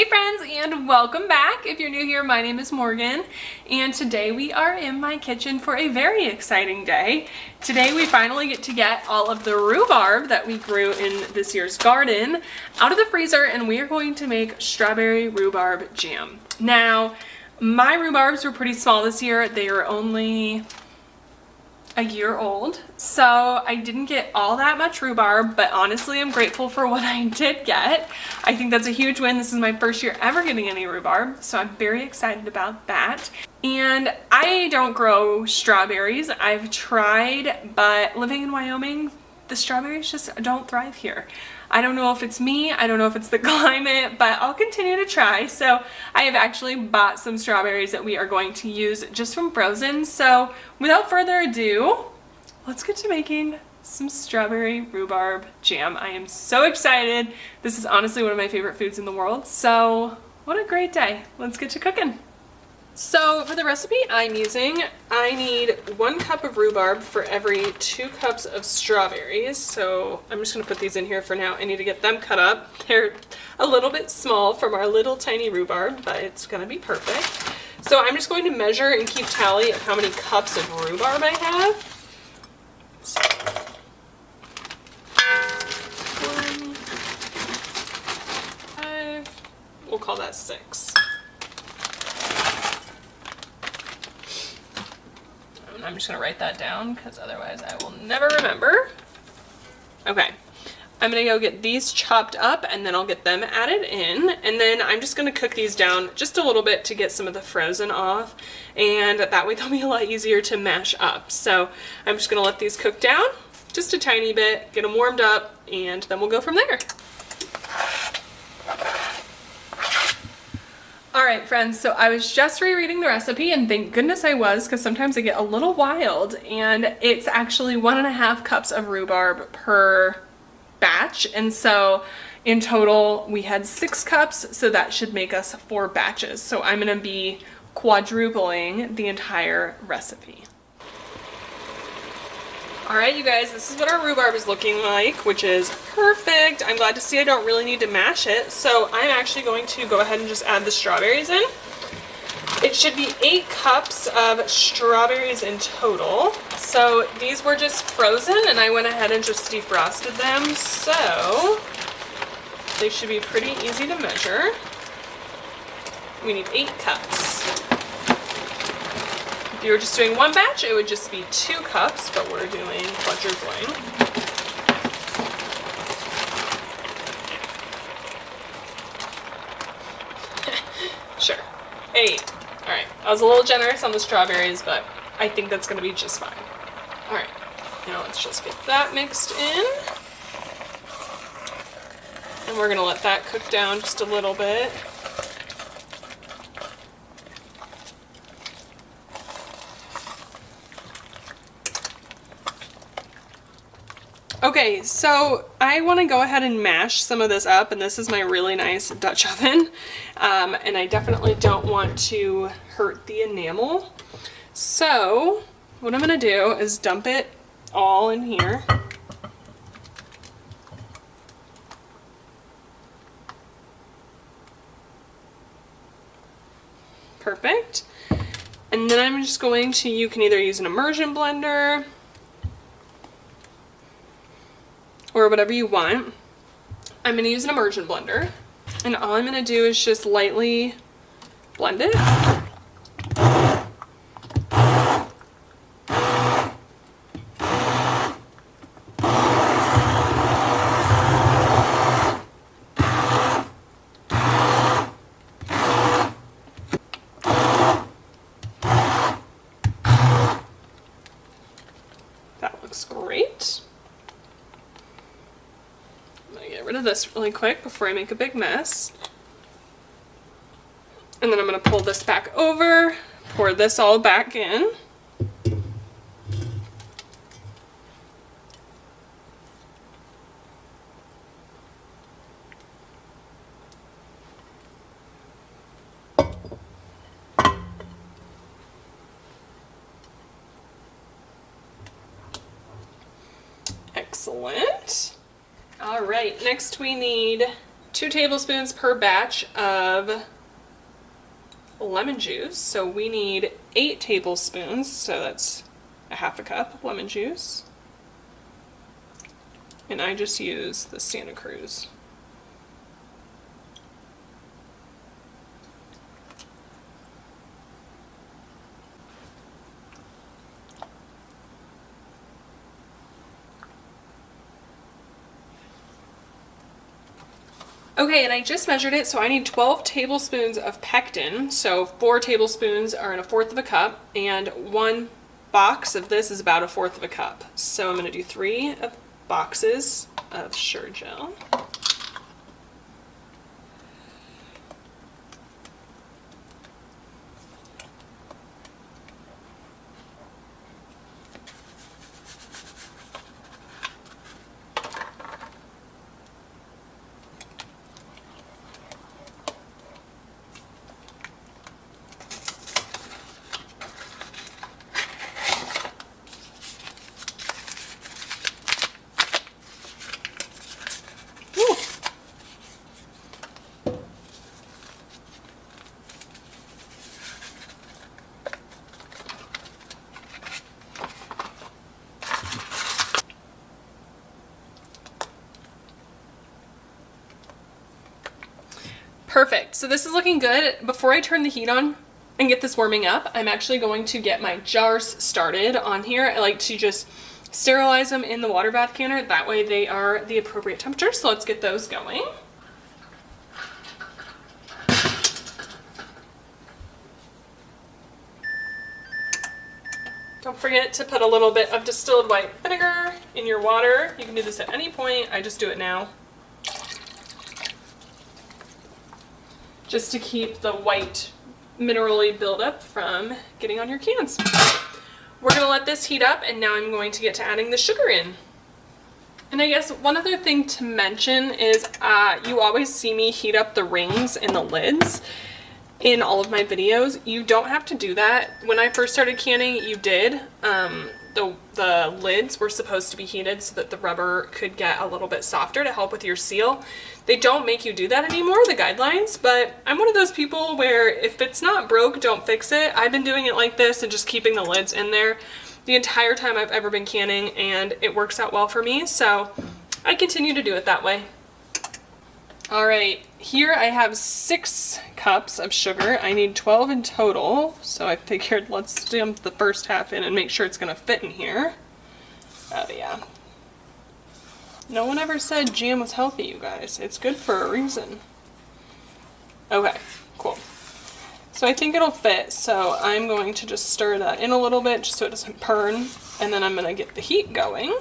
friends, and welcome back. If you're new here, my name is Morgan, and today we are in my kitchen for a very exciting day. Today we finally get to get all of the rhubarb that we grew in this year's garden out of the freezer, and we are going to make strawberry rhubarb jam. Now, my rhubarbs were pretty small this year. They are only a year old, so I didn't get all that much rhubarb, but honestly I'm grateful for what I did get. I think that's a huge win. This is my first year ever getting any rhubarb, so I'm very excited about that. And I don't grow strawberries. I've tried, but living in Wyoming, the strawberries just don't thrive here. I don't know if it's me, I don't know if it's the climate, but I'll continue to try. So I have actually bought some strawberries that we are going to use just from frozen. So without further ado, let's get to making some strawberry rhubarb jam. I am so excited. This is honestly one of my favorite foods in the world. So what a great day. Let's get to cooking. So for the recipe I'm using, I need 1 cup of rhubarb for every 2 cups of strawberries. So I'm just going to put these in here for now. I need to get them cut up. They're a little bit small from our little tiny rhubarb, but it's going to be perfect. So I'm just going to measure and keep tally of how many cups of rhubarb I have. So, 1, 5, we'll call that 6. I'm just going to write that down because otherwise I will never remember. Okay, I'm going to go get these chopped up and then I'll get them added in. And then I'm just going to cook these down just a little bit to get some of the frozen off. And that way they'll be a lot easier to mash up. So I'm just going to let these cook down just a tiny bit, get them warmed up, and then we'll go from there. Alright friends, so I was just rereading the recipe, and thank goodness I was, because sometimes I get a little wild, and it's actually 1.5 cups of rhubarb per batch, and so in total we had 6 cups, so that should make us 4 batches. So I'm going to be quadrupling the entire recipe. Alright you guys, this is what our rhubarb is looking like, which is perfect. I'm glad to see I don't really need to mash it, so I'm actually going to go ahead and just add the strawberries in. It should be 8 cups of strawberries in total. So these were just frozen and I went ahead and just defrosted them, so they should be pretty easy to measure. We need 8 cups. If you were just doing 1 batch, it would just be 2 cups, but we're doing quadrupling. Sure. 8. Alright, I was a little generous on the strawberries, but I think that's going to be just fine. Alright, now let's just get that mixed in. And we're going to let that cook down just a little bit. Okay, so I want to go ahead and mash some of this up, and this is my really nice Dutch oven, and I definitely don't want to hurt the enamel. So what I'm going to do is dump it all in here. Perfect. And then I'm just going to, you can either use an immersion blender or whatever you want. I'm going to use an immersion blender, and all I'm going to do is just lightly blend it. That looks great. Get rid of this really quick before I make a big mess. And then I'm going to pull this back over, pour this all back in. Excellent. All right, next we need 2 tablespoons per batch of lemon juice. So we need 8 tablespoons, so that's a half a cup of lemon juice. And I just use the Santa Cruz. Okay, and I just measured it, so I need 12 tablespoons of pectin. So 4 tablespoons are in 1/4 of a cup, and 1 box of this is about 1/4 of a cup. So I'm going to do 3 boxes of sugar gel. Perfect. So this is looking good. Before I turn the heat on and get this warming up, I'm actually going to get my jars started on here. I like to just sterilize them in the water bath canner. That way they are the appropriate temperature. So let's get those going. Don't forget to put a little bit of distilled white vinegar in your water. You can do this at any point. I just do it now, just to keep the white minerally buildup from getting on your cans. We're gonna let this heat up, and now I'm going to get to adding the sugar in. And I guess one other thing to mention is you always see me heat up the rings and the lids in all of my videos. You don't have to do that. When I first started canning, you did. The lids were supposed to be heated so that the rubber could get a little bit softer to help with your seal. They don't make you do that anymore, the guidelines, but I'm one of those people where if it's not broke, don't fix it. I've been doing it like this and just keeping the lids in there the entire time I've ever been canning, and it works out well for me, so I continue to do it that way. All right, here I have 6 cups of sugar. I need 12 in total, so I figured let's dump the first half in and make sure it's gonna fit in here. Oh yeah. No one ever said jam was healthy, you guys. It's good for a reason. Okay, cool. So I think it'll fit, so I'm going to just stir that in a little bit just so it doesn't burn, and then I'm gonna get the heat going.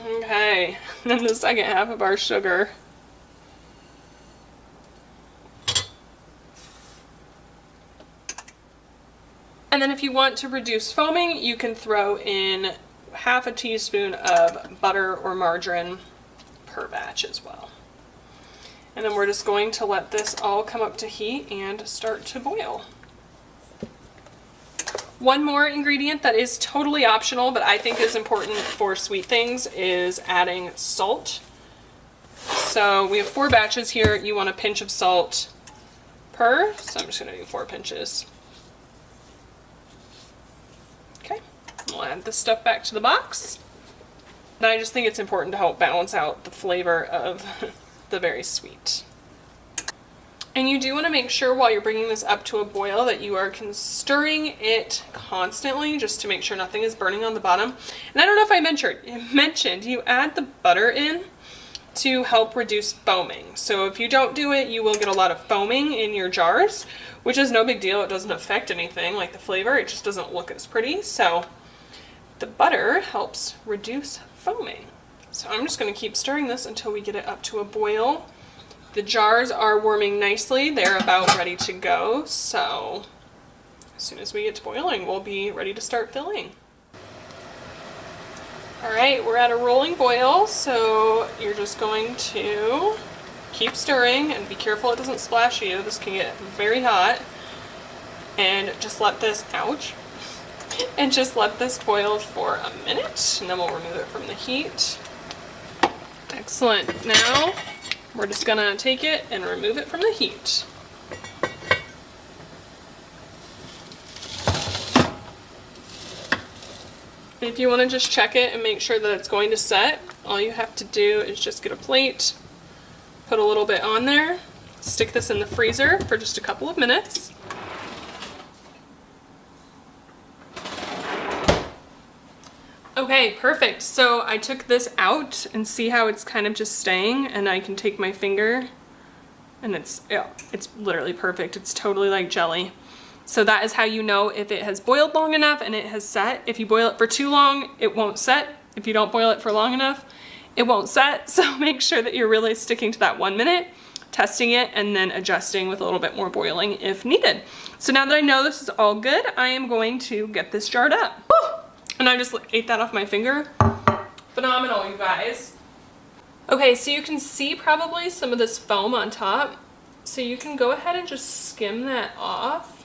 Okay, and then the second half of our sugar. And then if you want to reduce foaming, you can throw in half a teaspoon of butter or margarine per batch as well. And then we're just going to let this all come up to heat and start to boil. One more ingredient that is totally optional, but I think is important for sweet things, is adding salt. So we have 4 batches here. You want a pinch of salt per, so I'm just gonna do 4 pinches. Okay, we'll add this stuff back to the box. And I just think it's important to help balance out the flavor of the very sweet. And you do want to make sure while you're bringing this up to a boil that you are stirring it constantly, just to make sure nothing is burning on the bottom. And I don't know if I mentioned you add the butter in to help reduce foaming. So if you don't do it, you will get a lot of foaming in your jars, which is no big deal. It doesn't affect anything like the flavor. It just doesn't look as pretty. So the butter helps reduce foaming. So I'm just going to keep stirring this until we get it up to a boil. The jars are warming nicely. They're about ready to go. So as soon as we get to boiling, we'll be ready to start filling. All right, we're at a rolling boil. So you're just going to keep stirring and be careful it doesn't splash you. This can get very hot. And just let this, ouch, and just let this boil for a minute, and then we'll remove it from the heat. Excellent. Now we're just gonna take it and remove it from the heat. If you want to just check it and make sure that it's going to set, all you have to do is just get a plate, put a little bit on there, stick this in the freezer for just a couple of minutes. Okay, perfect. So I took this out and see how it's kind of just staying, and I can take my finger and it's literally perfect. It's totally like jelly. So that is how you know if it has boiled long enough and it has set. If you boil it for too long, it won't set. If you don't boil it for long enough, it won't set. So make sure that you're really sticking to that 1 minute, testing it, and then adjusting with a little bit more boiling if needed. So now that I know this is all good, I am going to get this jarred up. Woo! And I just ate that off my finger. Phenomenal, you guys. Okay, so you can see probably some of this foam on top. So you can go ahead and just skim that off,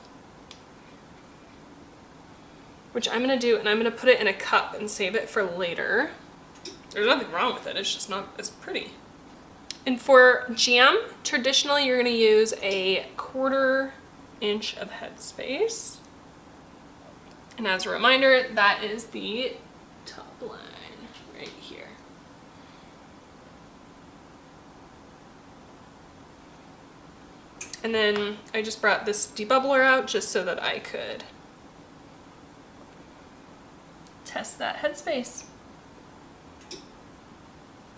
which I'm gonna do, and I'm gonna put it in a cup and save it for later. There's nothing wrong with it, it's just not as pretty. And for jam, traditionally you're gonna use a 1/4 inch of headspace. And as a reminder, that is the top line right here. And then I just brought this debubbler out just so that I could test that headspace.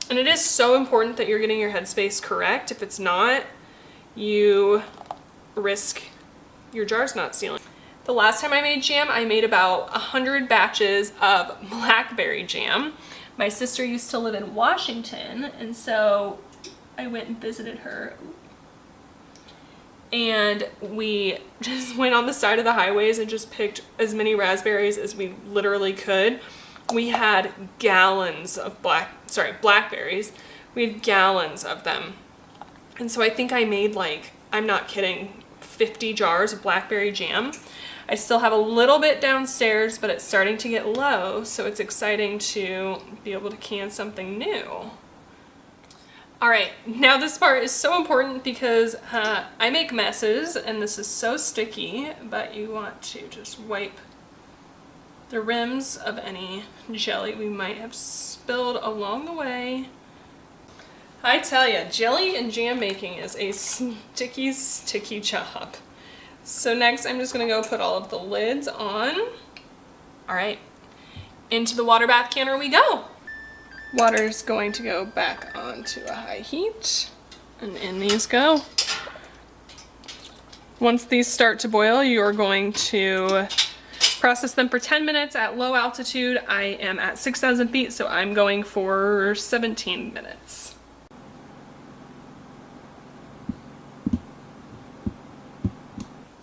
And it is so important that you're getting your headspace correct. If it's not, you risk your jars not sealing. The last time I made jam, I made about 100 batches of blackberry jam. My sister used to live in Washington, and so I went and visited her. And we just went on the side of the highways and just picked as many raspberries as we literally could. We had gallons of blackberries. We had gallons of them. And so I think I made, like, I'm not kidding, 50 jars of blackberry jam. I still have a little bit downstairs, but it's starting to get low, so it's exciting to be able to can something new. All right, now this part is so important because I make messes and this is so sticky, but you want to just wipe the rims of any jelly we might have spilled along the way. I tell ya, jelly and jam making is a sticky, sticky job. So next I'm just gonna go put all of the lids on. All right, into the water bath canner we go. Water's going to go back onto a high heat, and in these go. Once these start to boil, you're going to process them for 10 minutes at low altitude. I am at 6,000 feet, so I'm going for 17 minutes.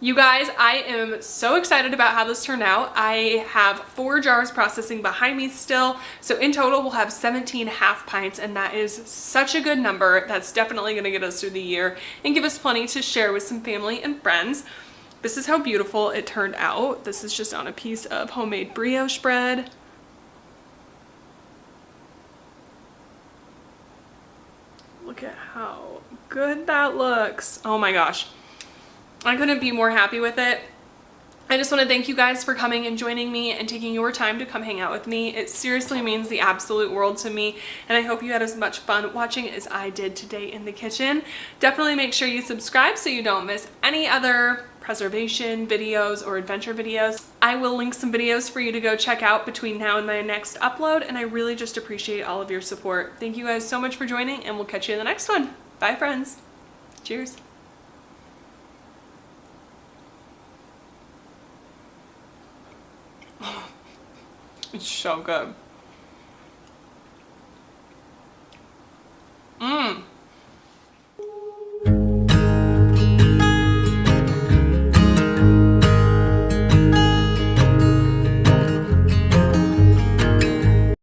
You guys, I am so excited about how this turned out. I have 4 jars processing behind me still. So in total, we'll have 17 half pints, and that is such a good number. That's definitely gonna get us through the year and give us plenty to share with some family and friends. This is how beautiful it turned out. This is just on a piece of homemade brioche bread. Look at how good that looks. Oh my gosh. I couldn't be more happy with it. I just want to thank you guys for coming and joining me and taking your time to come hang out with me. It seriously means the absolute world to me, and I hope you had as much fun watching as I did today in the kitchen. Definitely make sure you subscribe so you don't miss any other preservation videos or adventure videos. I will link some videos for you to go check out between now and my next upload, and I really just appreciate all of your support. Thank you guys so much for joining, and we'll catch you in the next one. Bye friends. Cheers. It's so good.